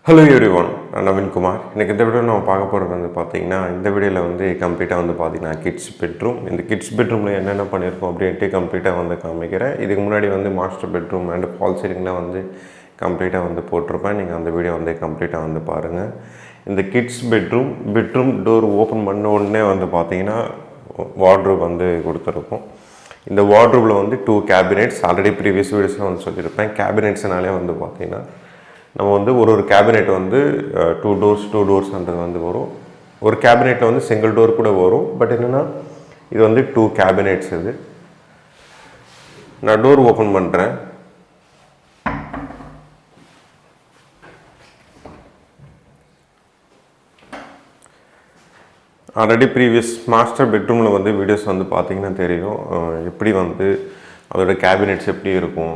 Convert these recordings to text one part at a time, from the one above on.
Hello everyone, நான் நவீன் குமார். இன்னைக்கு இந்த வீடியோ நம்ம பார்க்க போகிறது வந்து பார்த்தீங்கன்னா இந்த வீடியோவில் வந்து கம்ப்ளீட்டாக வந்து பார்த்தீங்கன்னா கிட்ஸ் பெட்ரூம். இந்த கிட்ஸ் பெட்ரூமில் என்னென்ன பண்ணியிருக்கோம் அப்படின்ட்டு கம்ப்ளீட்டாக வந்து காமிக்கிறேன். இதுக்கு முன்னாடி வந்து மாஸ்டர் பெட்ரூம் அண்ட் ஃபால் சீலிங்லாம் வந்து கம்ப்ளீட்டாக வந்து போட்டிருப்பேன். நீங்கள் அந்த வீடியோ வந்து கம்ப்ளீட்டாக வந்து பாருங்கள். இந்த கிட்ஸ் பெட்ரூம் டோர் ஓப்பன் பண்ண உடனே வந்து பார்த்தீங்கன்னா வார்ட்ரோப் வந்து கொடுத்துருக்கோம். இந்த வார்ட்ரோப்பில் வந்து 2 கேபினெட்ஸ் ஆல்ரெடி ப்ரீவியஸ் வீடியோஸில் வந்து சொல்லியிருப்பேன். கேபினெட்ஸ்னாலே வந்து பார்த்தீங்கன்னா நம்ம வந்து ஒரு கேபினெட் வந்து 2 டோர்ஸ்ன்றது வந்து வரும். ஒரு கேபினெட்டில் வந்து சிங்கிள் டோர் கூட வரும். பட் என்னென்னா இது வந்து 2 கேபினெட்ஸ். இது நான் டோர் ஓப்பன் பண்ணுறேன். ஆல்ரெடி ப்ரீவியஸ் மாஸ்டர் பெட்ரூமில் வந்து வீடியோஸ் வந்து பார்த்திங்கன்னா தெரியும் எப்படி வந்து அதோட கேபினெட்ஸ் எப்படி இருக்கும்,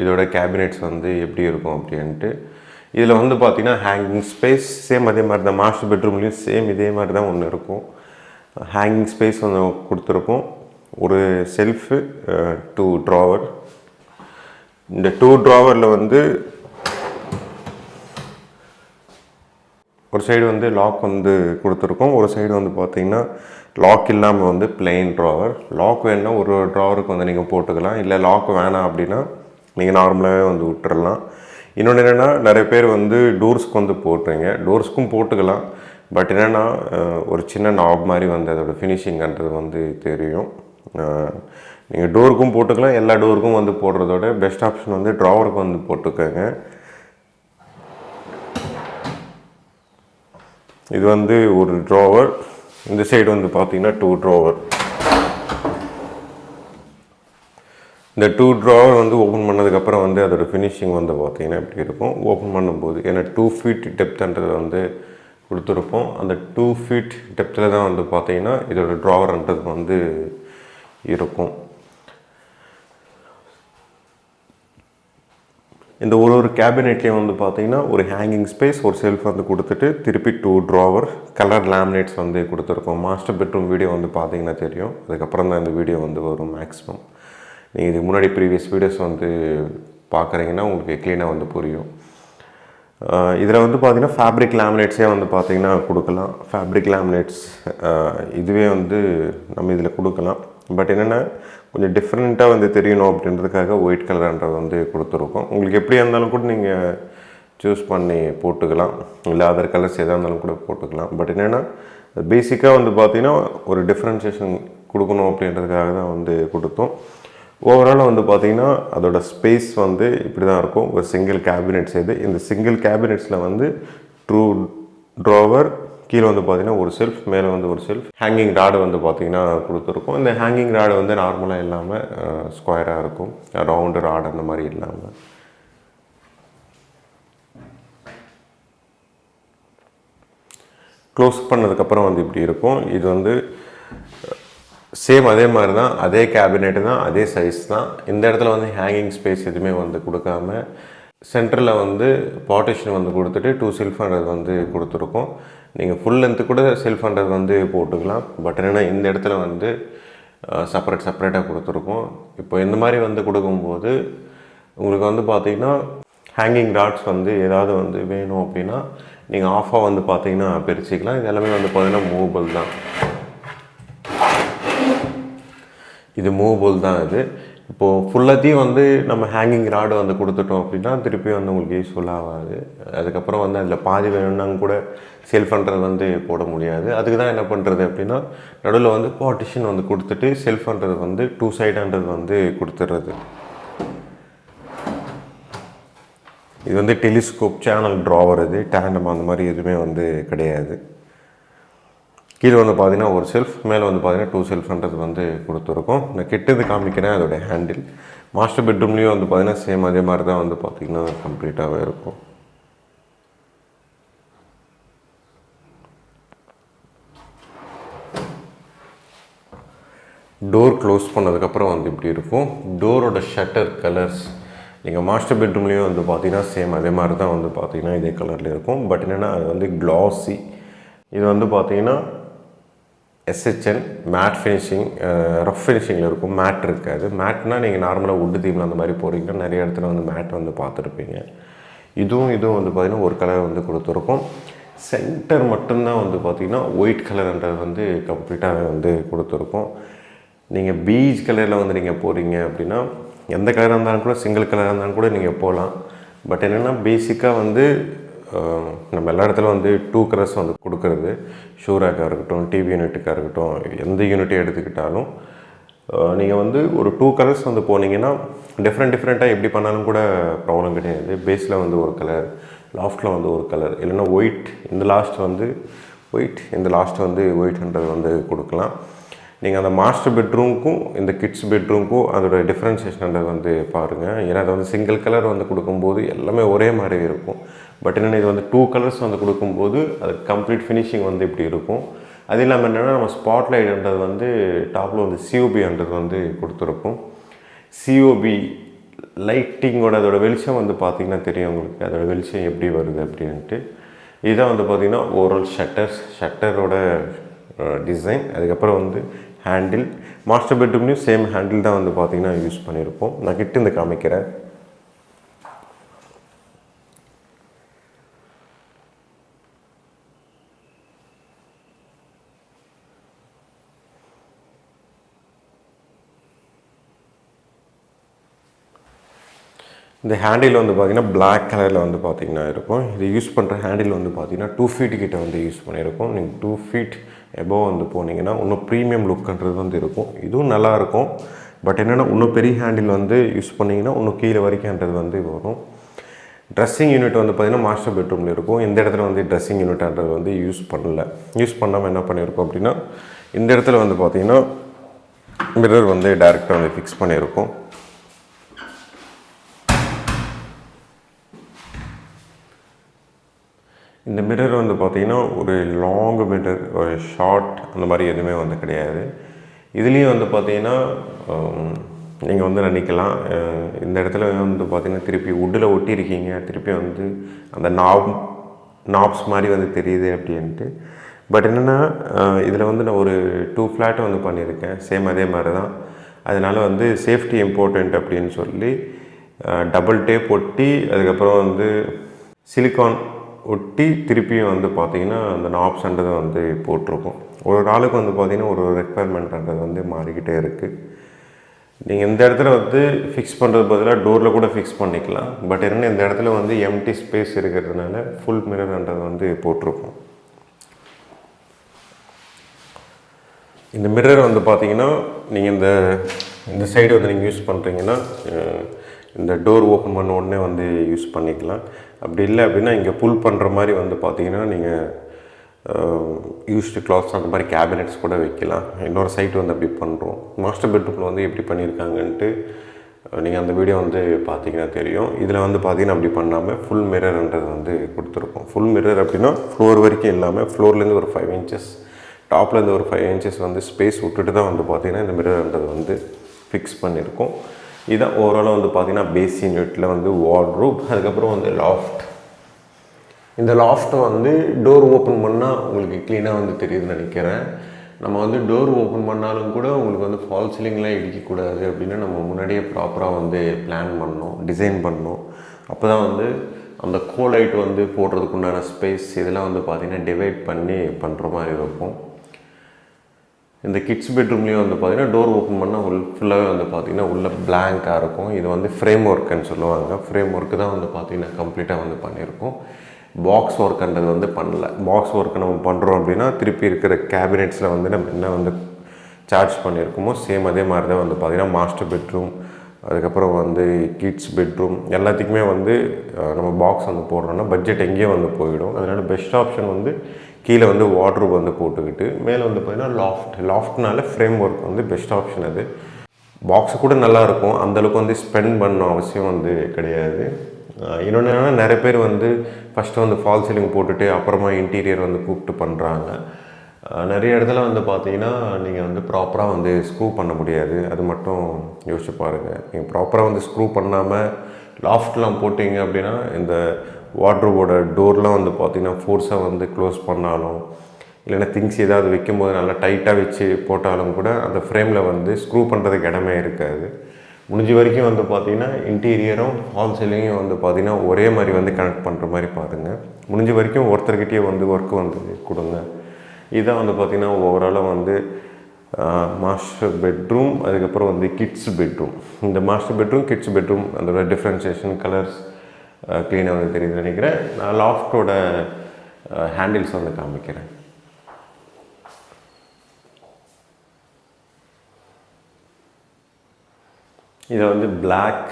இதோட கேபினெட்ஸ் வந்து எப்படி இருக்கும் அப்படின்ட்டு. இதில் வந்து பார்த்திங்கன்னா ஹேங்கிங் ஸ்பேஸ் சேம் அதே மாதிரி தான். மாஸ்டர் பெட்ரூம்லேயும் சேம் இதே மாதிரி தான் ஒன்று இருக்கும். ஹேங்கிங் ஸ்பேஸ் வந்து கொடுத்துருக்கோம். ஒரு செல்ஃபு, 2 ட்ராவர். இந்த 2 ட்ராவரில் வந்து ஒரு சைடு வந்து லாக் வந்து கொடுத்துருக்கோம். ஒரு சைடு வந்து பார்த்திங்கன்னா லாக் இல்லாமல் வந்து பிளெயின் ட்ராவர். லாக் வேணுன்னா ஒரு ட்ராவருக்கு வந்து நீங்கள் போட்டுக்கலாம். இல்லை லாக் வேணாம் அப்படின்னா நீங்கள் நார்மலாகவே வந்து விட்டுறலாம். இன்னொன்று என்னென்னா நிறைய பேர் வந்து டோர்ஸ்க்கு வந்து போட்டுருங்க. டோர்ஸ்க்கும் போட்டுக்கலாம். பட் என்னென்னா ஒரு சின்ன நாப் மாதிரி வந்து அதோட ஃபினிஷிங்ன்றது வந்து தெரியும். நீங்கள் டோருக்கும் போட்டுக்கலாம். எல்லா டோருக்கும் வந்து போடுறதோட பெஸ்ட் ஆப்ஷன் வந்து ட்ராவருக்கு வந்து போட்டுக்கோங்க. இது வந்து ஒரு ட்ராவர். இந்த சைடு வந்து பார்த்தீங்கன்னா 2 ட்ராவர். இந்த 2 ட்ராவர் வந்து ஓப்பன் பண்ணதுக்கப்புறம் வந்து அதோட ஃபினிஷிங் வந்து பார்த்தீங்கன்னா எப்படி இருக்கும் ஓப்பன் பண்ணும்போது. ஏன்னா 2 ஃபீட் டெப்த்ன்றது வந்து கொடுத்துருப்போம். அந்த 2 ஃபீட் டெப்த்தில் தான் வந்து பார்த்தீங்கன்னா இதோட ட்ராவர்ன்றது வந்து இருக்கும். இந்த ஒரு கேபினெட்லேயும் வந்து பார்த்தீங்கன்னா ஒரு ஹேங்கிங் ஸ்பேஸ், ஒரு செல்ஃப் வந்து கொடுத்துட்டு திருப்பி 2 ட்ராவர், கலர் லேமினேட்ஸ் வந்து கொடுத்துருக்கோம். மாஸ்டர் பெட்ரூம் வீடியோ வந்து பார்த்தீங்கன்னா தெரியும். அதுக்கப்புறம் தான் இந்த வீடியோ வந்து வரும் மேக்ஸிமம். நீங்கள் இதுக்கு முன்னாடி ப்ரீவியஸ் வீடியோஸ் வந்து பார்க்குறீங்கன்னா உங்களுக்கு க்ளீனாக வந்து புரியும். இதில் வந்து பார்த்திங்கன்னா ஃபேப்ரிக் லேமினேட்ஸே வந்து பார்த்திங்கன்னா கொடுக்கலாம். ஃபேப்ரிக் லேமினேட்ஸ் இதுவே வந்து நம்ம இதில் கொடுக்கலாம். பட் என்னென்னா கொஞ்சம் டிஃப்ரெண்ட்டாக வந்து தெரியணும் அப்படின்றதுக்காக ஒயிட் கலர்ன்றது வந்து கொடுத்துருக்கோம். உங்களுக்கு எப்படியா இருந்தாலும் கூட நீங்கள் சூஸ் பண்ணி போட்டுக்கலாம். இல்லை அதர் கலர்ஸ் எதாக இருந்தாலும் கூட போட்டுக்கலாம். பட் என்னென்னா பேசிக்காக வந்து பார்த்திங்கன்னா ஒரு டிஃப்ரென்சியேஷன் கொடுக்கணும் அப்படின்றதுக்காக தான் வந்து கொடுத்தோம். ஓவராலாக வந்து பார்த்திங்கன்னா அதோட ஸ்பேஸ் வந்து இப்படி தான் இருக்கும். ஒரு சிங்கிள் கேபினெட்ஸ் இது. இந்த சிங்கிள் கேபினெட்ஸில் வந்து 2 ட்ராவர், கீழே வந்து பார்த்திங்கன்னா ஒரு செல்ஃப், மேலே வந்து ஒரு செல்ஃப், ஹேங்கிங் ராடு வந்து பார்த்திங்கன்னா கொடுத்துருக்கோம். இந்த ஹேங்கிங் ராடு வந்து நார்மலாக இல்லாமல் ஸ்கொயராக இருக்கும். ரவுண்டு ராடு அந்த மாதிரி இல்லாமல். க்ளோஸ் பண்ணதுக்கப்புறம் வந்து இப்படி இருக்கும். இது வந்து சேம் அதே மாதிரி தான், அதே கேபினெட்டு தான், அதே சைஸ் தான். இந்த இடத்துல வந்து ஹேங்கிங் ஸ்பேஸ் எதுவுமே வந்து கொடுக்காம சென்டரில் வந்து பார்ட்டிஷன் வந்து கொடுத்துட்டு 2 செல்ஃப்ன்றது வந்து கொடுத்துருக்கோம். நீங்கள் ஃபுல் லென்த்து கூட செல்ஃப்ன்றது வந்து போட்டுக்கலாம். பட் என்னென்னா இந்த இடத்துல வந்து செப்பரேட்டாக கொடுத்துருக்கோம். இப்போ இந்த மாதிரி வந்து கொடுக்கும்போது உங்களுக்கு வந்து பார்த்திங்கன்னா ஹேங்கிங் ராட்ஸ் வந்து ஏதாவது வந்து வேணும் அப்படின்னா நீங்கள் ஆஃபாக வந்து பார்த்திங்கன்னா பிரிச்சுக்கலாம். இது எல்லாமே வந்து பார்த்திங்கன்னா மூவபிள் தான். இது மூவபிள் தான். இது இப்போது ஃபுல்லாத்தையும் வந்து நம்ம ஹேங்கிங் ராடு வந்து கொடுத்துட்டோம் அப்படின்னா திருப்பி வந்து உங்களுக்கு யூஸ்ஃபுல் ஆகாது. அதுக்கப்புறம் வந்து அதில் பாதி வேணும்னாங்க கூட செல்ஃப்ன்றது வந்து போட முடியாது. அதுக்கு தான் என்ன பண்ணுறது அப்படின்னா நடுவில் வந்து பார்ட்டிஷன் வந்து கொடுத்துட்டு செல்ஃப்ன்றது வந்து 2 சைடுன்றது வந்து கொடுத்துட்றது. இது வந்து டெலிஸ்கோப் சேனல் ட்ராவர். இது டேண்டம் அந்த மாதிரி எதுவுமே வந்து கிடையாது. கீழே வந்து பார்த்திங்கன்னா ஒரு செல்ஃப், மேலே வந்து பார்த்திங்கன்னா 2 செல்ஃப்ன்றது வந்து கொடுத்துருக்கோம். நான் கிட்டது காமிக்கிறேன் அதோடய ஹேண்டில். மாஸ்டர் பெட்ரூம்லேயும் வந்து பார்த்திங்கன்னா சேம் அதே மாதிரி தான் வந்து பார்த்திங்கன்னா கம்ப்ளீட்டாகவே இருக்கும். டோர் க்ளோஸ் பண்ணதுக்கப்புறம் வந்து இப்படி இருக்கும். டோரோட ஷட்டர் கலர்ஸ் நீங்கள் மாஸ்டர் பெட்ரூம்லேயும் வந்து பார்த்திங்கன்னா சேம் அதே மாதிரி தான் வந்து பார்த்திங்கன்னா இதே கலரில் இருக்கும். பட் என்னென்னா அது வந்து க்ளாஸி. இது வந்து பார்த்திங்கன்னா SHN மேட் ஃபினிஷிங், ரஃப் ஃபினிஷிங்கில் இருக்கும். மேட் இருக்காது. மேட்னால் நீங்கள் நார்மலாக வுட்டு தீமில் அந்த மாதிரி போகிறீங்கன்னா நிறைய இடத்துல வந்து மேட் வந்து பார்த்துருப்பீங்க. இதுவும் வந்து பார்த்திங்கன்னா ஒரு கலர் வந்து கொடுத்துருக்கோம். சென்டர் மட்டும்தான் வந்து பார்த்திங்கன்னா ஒயிட் கலர்ன்றது வந்து கம்ப்ளீட்டாகவே வந்து கொடுத்துருக்கோம். நீங்கள் பீச் கலரில் வந்து நீங்கள் போகிறீங்க அப்படின்னா எந்த கலராக இருந்தாலும் கூட சிங்கிள் கலராக இருந்தாலும் கூட நீங்கள் போகலாம். பட் என்னென்னா பேசிக்காக வந்து நம்ம எல்லா இடத்துல வந்து 2 கலர்ஸ் வந்து கொடுக்குறது, ஷூ ரேக்காக இருக்கட்டும், டிவி யூனிட்டுக்காக இருக்கட்டும், எந்த யூனிட்டை எடுத்துக்கிட்டாலும் நீங்கள் வந்து ஒரு 2 கலர்ஸ் வந்து போனீங்கன்னா டிஃப்ரெண்ட்டாக எப்படி பண்ணாலும் கூட ப்ராப்ளம் கிடையாது. பேஸில் வந்து ஒரு கலர், லாஃப்ட்டில் வந்து ஒரு கலர், இல்லைன்னா ஒயிட், இந்த லாஸ்ட் வந்து ஒயிட், இந்த லாஸ்ட் வந்து ஒயிட்ன்றது வந்து கொடுக்கலாம். நீங்கள் அந்த மாஸ்டர் பெட்ரூமுக்கும் இந்த கிட்ஸ் பெட்ரூமுக்கும் அதோட டிஃப்ரென்சியேஷன்ன்றது வந்து பாருங்கள். ஏன்னா அது வந்து சிங்கிள் கலர் வந்து கொடுக்கும்போது எல்லாமே ஒரே மாதிரி இருக்கும். பட் என்னென்னா இது வந்து 2 கலர்ஸ் வந்து கொடுக்கும்போது அது கம்ப்ளீட் ஃபினிஷிங் வந்து இப்படி இருக்கும். அது இல்லாமல் என்னென்னா நம்ம ஸ்பாட்லைட்ன்றது வந்து டாப்பில் வந்து சிஓபின்றது வந்து கொடுத்துருக்கும். சிஓபி லைட்டிங்கோட அதோட வெளிச்சம் வந்து பார்த்திங்கன்னா தெரியும் உங்களுக்கு, அதோட வெளிச்சம் எப்படி வருது அப்படின்ட்டு. இதுதான் வந்து பார்த்திங்கன்னா ஓவரால் ஷட்டரோட டிசைன். அதுக்கப்புறம் வந்து ஹேண்டில், மாஸ்டர் பெட்ரூம்லேயும் சேம் ஹேண்டில் தான் வந்து பார்த்திங்கன்னா யூஸ் பண்ணியிருப்போம். நான் கிட்ட இருந்து காமிக்கிறேன். இந்த ஹேண்டில் வந்து பார்த்திங்கன்னா பிளாக் கலரில் வந்து பார்த்திங்கன்னா இருக்கும். இது யூஸ் பண்ணுற ஹேண்டில் வந்து பார்த்திங்கன்னா 2 feet கிட்ட வந்து யூஸ் பண்ணியிருக்கோம். நீங்கள் 2 feet எபோவ் வந்து போனீங்கன்னா இன்னும் ப்ரீமியம் லுக்குன்றது வந்து இருக்கும். இதுவும் நல்லாயிருக்கும். பட் என்னென்னா இன்னும் பெரிய ஹேண்டில் வந்து யூஸ் பண்ணிங்கன்னா இன்னும் கீழே வரைக்கும்ன்றது வந்து வரும். ட்ரெஸ்ஸிங் யூனிட் வந்து பார்த்திங்கன்னா மாஸ்டர் பெட்ரூமில் இருக்கும். இந்த இடத்துல வந்து ட்ரெஸ்ஸிங் யூனிட்ன்றது வந்து யூஸ் பண்ணாமல் என்ன பண்ணியிருக்கோம் அப்படின்னா இந்த இடத்துல வந்து பார்த்திங்கன்னா மிரர் வந்து டைரெக்டாக வந்து ஃபிக்ஸ் பண்ணியிருக்கோம். இந்த மிரர் வந்து பார்த்திங்கன்னா ஒரு லாங் மிரர், ஒரு ஷார்ட், அந்த மாதிரி எதுவுமே வந்து கிடையாது. இதுலேயும் வந்து பார்த்திங்கன்னா நீங்கள் வந்து நினைக்கலாம் இந்த இடத்துல வந்து பார்த்திங்கன்னா திருப்பி வுட்டில் ஒட்டியிருக்கீங்க, திருப்பி வந்து அந்த நாப்ஸ் மாதிரி வந்து தெரியுது அப்படின்ட்டு. பட் என்னென்னா இதில் வந்து நான் ஒரு 2 flat வந்து பண்ணியிருக்கேன். சேம் அதே மாதிரி தான். அதனால் வந்து சேஃப்டி இம்பார்ட்டண்ட் அப்படின்னு சொல்லி டபுள் டேப் ஒட்டி, அதுக்கப்புறம் வந்து சிலிக்கான் ஒட்டி திருப்பியும் வந்து பார்த்திங்கன்னா அந்த நாப்ஸ்ன்றதை வந்து போட்டிருக்கோம். ஒரு ஆளுக்கு வந்து பார்த்திங்கன்னா ஒரு ரெக்குவயர்மெண்ட்ன்றது வந்து மாறிக்கிட்டே இருக்குது. நீங்கள் இந்த இடத்துல வந்து ஃபிக்ஸ் பண்ணுறது பதிலாக டோரில் கூட ஃபிக்ஸ் பண்ணிக்கலாம். பட் என்னென்னா இந்த இடத்துல வந்து எம்டி ஸ்பேஸ் இருக்கிறதுனால ஃபுல் மிரர்ன்றது வந்து போட்டிருக்கோம். இந்த மிரர் வந்து பார்த்திங்கன்னா நீங்கள் இந்த சைடு வந்து நீங்கள் யூஸ் பண்ணுறீங்கன்னா இந்த டோர் ஓப்பன் பண்ண உடனே வந்து யூஸ் பண்ணிக்கலாம். அப்படி இல்லை அப்படின்னா இங்கே புல் பண்ணுற மாதிரி வந்து பார்த்திங்கன்னா நீங்கள் யூஸ்டு கிளாத்ஸ் அந்த மாதிரி கேபினெட்ஸ் கூட வைக்கலாம். இன்னொரு சைட் வந்து அப்படி பண்ணுறோம். மாஸ்டர் பெட்ரூமில் வந்து எப்படி பண்ணியிருக்காங்கன்ட்டு நீங்கள் அந்த வீடியோ வந்து பார்த்திங்கன்னா தெரியும். இதில் வந்து பார்த்திங்கன்னா அப்படி பண்ணாமல் ஃபுல் மிரர்ன்றது வந்து கொடுத்துருக்கோம். ஃபுல் மிரர் அப்படின்னா ஃப்ளோர் வரைக்கும் இல்லாமல் ஃப்ளோர்லேருந்து ஒரு 5 inches, டாப்லேருந்து ஒரு 5 inches வந்து ஸ்பேஸ் விட்டுட்டு தான் வந்து பார்த்திங்கன்னா இந்த மிரர்ன்றது வந்து ஃபிக்ஸ் பண்ணியிருக்கோம். இதுதான் ஓவராலாக வந்து பார்த்திங்கன்னா பேஸ் யூனிட்டில் வந்து வார்ட்ரோப், அதுக்கப்புறம் வந்து லாஃப்ட். இந்த லாஃப்ட் வந்து டோர் ஓப்பன் பண்ணால் உங்களுக்கு க்ளீனாக வந்து தெரியுதுன்னு நினைக்கிறேன். நம்ம வந்து டோர் ஓப்பன் பண்ணாலும் கூட உங்களுக்கு வந்து ஃபால் சீலிங்லாம் இடிக்கக்கூடாது அப்படின்னு நம்ம முன்னாடியே ப்ராப்பராக வந்து பிளான் பண்ணோம், டிசைன் பண்ணோம். அப்போ தான் வந்து அந்த கோலைட் வந்து போடுறதுக்கு உண்டான ஸ்பேஸ் இதெல்லாம் வந்து பார்த்திங்கன்னா டிவைட் பண்ணி பண்ணுற மாதிரி இருக்கும். இந்த கிட்ஸ் பெட்ரூம்லேயும் வந்து பார்த்திங்கன்னா டோர் ஓப்பன் பண்ணால் ஃபுல்லாகவே வந்து பார்த்திங்கன்னா உள்ளே பிளாங்காக இருக்கும். இது வந்து ஃப்ரேம் ஒர்க்குன்னு சொல்லுவாங்க. ஃப்ரேம் ஒர்க்கு தான் வந்து பார்த்திங்கன்னா கம்ப்ளீட்டாக வந்து பண்ணியிருக்கோம். பாக்ஸ் ஒர்க்குன்றது வந்து பண்ணலை. பாக்ஸ் ஒர்க்கு நம்ம பண்ணுறோம் அப்படின்னா திருப்பி இருக்கிற கேபினெட்ஸில் வந்து நம்ம என்ன வந்து சார்ஜ் பண்ணியிருக்கோமோ சேம் அதே மாதிரி தான் வந்து பார்த்திங்கன்னா மாஸ்டர் பெட்ரூம், அதுக்கப்புறம் வந்து கிட்ஸ் பெட்ரூம் எல்லாத்துக்குமே வந்து நம்ம பாக்ஸ் வந்து போடுறோன்னா பட்ஜெட் எங்கேயோ வந்து போயிடும். அதனால் பெஸ்ட் ஆப்ஷன் வந்து கீழே வந்து வார்ட்ரோப் வந்து போட்டுக்கிட்டு மேலே வந்து பார்த்திங்கன்னா லாஃப்ட்னால ஃப்ரேம் ஒர்க் வந்து பெஸ்ட் ஆப்ஷன். அது பாக்ஸு கூட நல்லாயிருக்கும், அந்தளவுக்கு வந்து ஸ்பெண்ட் பண்ண அவசியம் வந்து கிடையாது. இன்னொன்று என்னென்னா நிறைய பேர் வந்து ஃபஸ்ட்டு வந்து ஃபால் சீலிங் போட்டுட்டு அப்புறமா இன்டீரியர் வந்து கூப்பிட்டு பண்ணுறாங்க. நிறைய இடத்துல வந்து பார்த்திங்கன்னா நீங்கள் வந்து ப்ராப்பராக வந்து ஸ்க்ரூ பண்ண முடியாது. அது மட்டும் யோசிச்சு பாருங்கள். நீங்கள் ப்ராப்பராக வந்து ஸ்க்ரூ பண்ணாமல் லாஃப்ட்லாம் போட்டிங்க அப்படின்னா இந்த வார்ட்ரோபோட டோர்லாம் வந்து பார்த்திங்கன்னா ஃபோர்ஸாக வந்து க்ளோஸ் பண்ணாலும் இல்லைன்னா திங்ஸ் ஏதாவது வைக்கும்போது நல்லா டைட்டாக வச்சு போட்டாலும் கூட அந்த ஃப்ரேமில் வந்து ஸ்க்ரூ பண்ணுறதுக்கு இடமே இருக்காது. முடிஞ்ச வரைக்கும் வந்து பார்த்திங்கன்னா இன்டீரியரும் ஃபால் சீலிங்கும் வந்து பார்த்திங்கன்னா ஒரே மாதிரி வந்து கனெக்ட் பண்ணுற மாதிரி பாருங்கள். முடிஞ்ச வரைக்கும் ஒருத்தர்கிட்டயே வந்து ஒர்க்கு வந்து கொடுங்க. இதான் வந்து பார்த்திங்கன்னா ஓவராலாக வந்து மாஸ்டர் பெட்ரூம், அதுக்கப்புறம் வந்து கிட்ஸ் பெட்ரூம். இந்த மாஸ்டர் பெட்ரூம், கிட்ஸ் பெட்ரூம் அதோட டிஃப்ரென்சியேஷன், கலர்ஸ் க்ளீனாக வந்து தெரியுதுன்னு நினைக்கிறேன். நான் லாஃப்டோட ஹேண்டில்ஸ் வந்து காமிக்கிறேன். இதை வந்து பிளாக்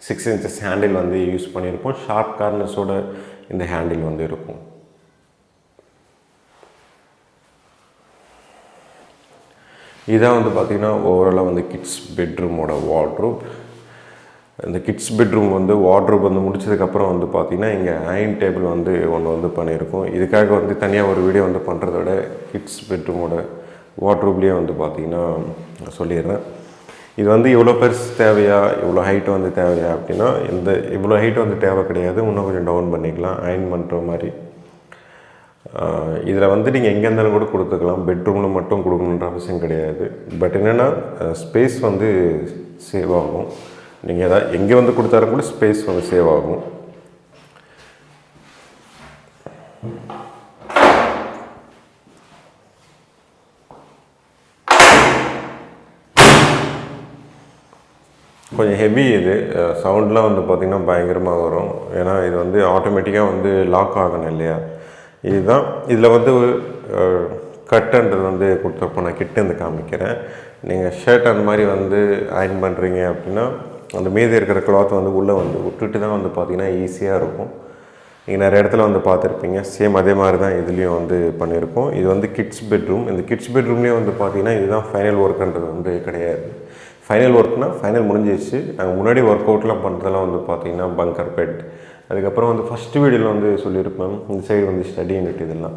6 inches ஹேண்டில் வந்து யூஸ் பண்ணியிருப்போம். ஷார்ப் கார்னர்ஸோட இந்த ஹேண்டில் வந்து இருக்கும். இதான் வந்து பார்த்திங்கன்னா ஓவராலாக வந்து கிட்ஸ் பெட்ரூமோட வார்ட்ரூப். இந்த கிட்ஸ் பெட்ரூம் வந்து வார்ட்ரூப் வந்து முடிச்சதுக்கப்புறம் வந்து பார்த்திங்கன்னா இங்கே அயன் டேபிள் வந்து ஒன்று வந்து பண்ணியிருக்கோம். இதுக்காக வந்து தனியாக ஒரு வீடியோ வந்து பண்ணுறத விட கிட்ஸ் பெட்ரூமோட வார்ட்ரூப்லேயே வந்து பார்த்திங்கன்னா சொல்லிடுறேன். இது வந்து இவ்வளோ பெருசு தேவையா, இவ்வளோ ஹைட் வந்து தேவையா அப்படின்னா இவ்வளோ ஹைட் வந்து தேவை கிடையாது. இன்னும் கொஞ்சம் டவுன் பண்ணிக்கலாம் அயன் பண்ணுற மாதிரி. இதில் வந்து நீங்கள் எங்கே இருந்தாலும் கூட கொடுத்துக்கலாம். பெட்ரூமில் மட்டும் கொடுக்கணுன்ற அவசியம் கிடையாது. பட் என்னென்னா ஸ்பேஸ் வந்து சேவ் ஆகும். நீங்கள் எதாவது எங்கே வந்து கொடுத்தாலும் கூட ஸ்பேஸ் வந்து சேவ் ஆகும். கொஞ்சம் ஹெவி இது சவுண்ட்லாம் வந்து பார்த்திங்கன்னா பயங்கரமாக வரும். ஏன்னா இது வந்து ஆட்டோமேட்டிக்காக வந்து லாக் ஆகணும் இல்லையா. இதுதான் இதில் வந்து கட்டுன்றது வந்து கொடுத்துருப்போம். நான் கிட்ட இருந்து காமிக்கிறேன். நீங்கள் ஷர்ட் அந்த மாதிரி வந்து அயர்ன் பண்ணுறீங்க அப்படின்னா அந்த மீதி இருக்கிற கிளாத் வந்து உள்ளே வந்து விட்டுட்டு தான் வந்து பார்த்திங்கன்னா ஈஸியாக இருக்கும். நீங்கள் நிறைய இடத்துல வந்து பார்த்துருப்பீங்க. சேம் அதே மாதிரி தான் இதுலேயும் வந்து பண்ணியிருக்கோம். இது வந்து கிட்ஸ் பெட்ரூம். இந்த கிட்ஸ் பெட்ரூம்லேயே வந்து பார்த்திங்கன்னா இதுதான் ஃபைனல் ஒர்க்குன்றது வந்து கிடையாது. ஃபைனல் ஒர்க்னால் ஃபைனல் முடிஞ்சிடுச்சு. நாங்கள் முன்னாடி ஒர்க் அவுட்லாம் பண்ணுறதெல்லாம் வந்து பார்த்திங்கன்னா பங்கர் பெட், அதுக்கப்புறம் வந்து ஃபஸ்ட்டு வீடியோவில் வந்து சொல்லியிருப்பேன் இந்த சைடு வந்து ஸ்டடி யூனிட் இதெல்லாம்.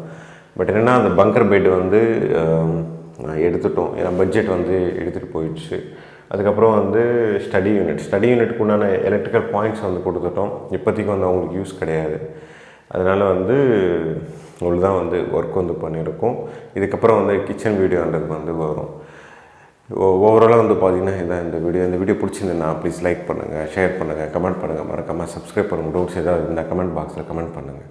பட் என்னென்னா அந்த பங்கர் பெட் வந்து எடுத்துட்டோம். ஏன்னா பட்ஜெட் வந்து எடுத்துகிட்டு போயிடுச்சு. அதுக்கப்புறம் வந்து ஸ்டடி யூனிட்டுக்கு உண்டான எலக்ட்ரிக்கல் பாயிண்ட்ஸ் வந்து கொடுத்துட்டோம். இப்போதைக்கு வந்து அவங்களுக்கு யூஸ் கிடையாது. அதனால் வந்து இவ்வளோ தான் வந்து ஒர்க் வந்து பண்ணியிருக்கோம். இதுக்கப்புறம் வந்து கிச்சன் வீடியோன்றது வந்து வரும். ஓவராலாக வந்து பார்த்திங்கன்னா இதான் இந்த வீடியோ பிடிச்சிருந்தேன்னா ப்ளீஸ் லைக் பண்ணுங்கள், ஷேர் பண்ணுங்கள், கமெண்ட் பண்ணுங்கள், மறக்காமல் சப்ஸ்கிரைப் பண்ணுங்கள். டவுட்ஸ் ஏதாவது இருந்தால் கமெண்ட் பாக்ஸில் கமெண்ட் பண்ணுங்கள்.